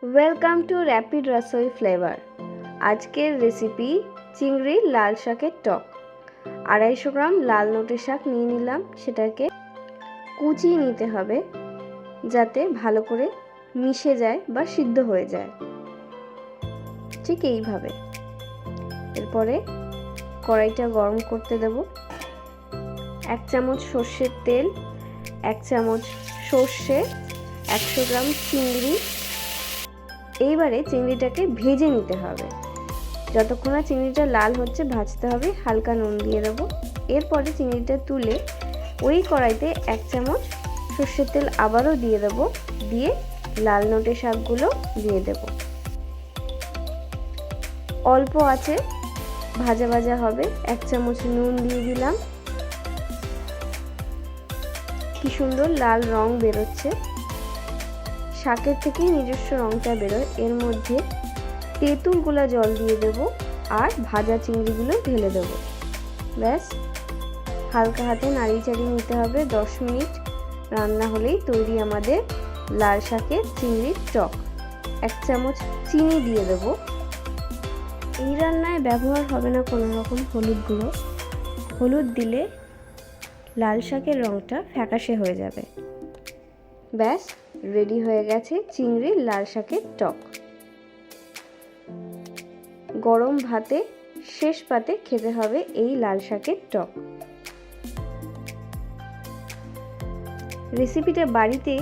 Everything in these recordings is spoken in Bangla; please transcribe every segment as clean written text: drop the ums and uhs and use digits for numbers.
Welcome to rapid Rasoi flavour. আজকের রেসিপি চিংড়ির লাল শাকের টক। 250 গ্রাম লাল নোটে শাক নিয়ে নিলাম, সেটাকে কুচিয়ে নিতে হবে যাতে ভালো করে মিশে যায় বা সিদ্ধ হয়ে যায়, ঠিক এইভাবে। এরপরে কড়াইটা গরম করতে দেব। 1 চামচ সর্ষের তেল, 1 চামচ সর্ষে, 100 গ্রাম চিংড়ি। এইবারে চিংড়িটাকে ভেজে নিতে হবে, যতক্ষণ না চিংড়িটা লাল হচ্ছে ভাজতে হবে। হালকা নুন দিয়ে দেবো। এরপরে চিংড়িটা তুলে ওই কড়াইতে 1 চামচ সর্ষের তেল আবারও দিয়ে দেবো, দিয়ে লাল নোটে শাকগুলো দিয়ে দেব। অল্প আছে ভাজা ভাজা হবে। 1 চামচ নুন দিয়ে দিলাম। কি সুন্দর লাল রং বেরোচ্ছে, শাকের থেকেই নিজস্ব রংটা বেরোয়। এর মধ্যে তেঁতুল গোলা জল দিয়ে দেব আর ভাজা চিংড়িগুলো ঢেলে দেব। ব্যাস, হালকা হাতে নাড়িয়ে চাড়িয়ে নিতে হবে। 10 মিনিট রান্না হলেই তৈরি আমাদের লাল শাকের চিংড়ির টক। 1 চামচ চিনি দিয়ে দেব। এই রান্নায় ব্যবহার হবে না কোনো রকম হলুদ গুঁড়ো। হলুদ দিলে লাল শাকের রংটা ফ্যাকাশে হয়ে যাবে। ব্যাস, রেডি হয়ে গেছে চিংড়ির লাল শাকের টক। গরম ভাতে শেষ পাতে খেতে হবে এই লাল শাকের টক। রেসিপিটা বাড়িতে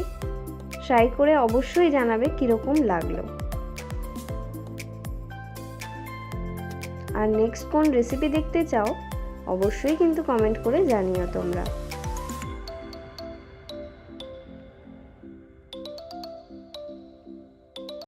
ট্রাই করে অবশ্যই জানাবে কিরকম লাগলো। আর নেক্সট কোন রেসিপি দেখতে চাও অবশ্যই কিন্তু কমেন্ট করে জানিও তোমরা।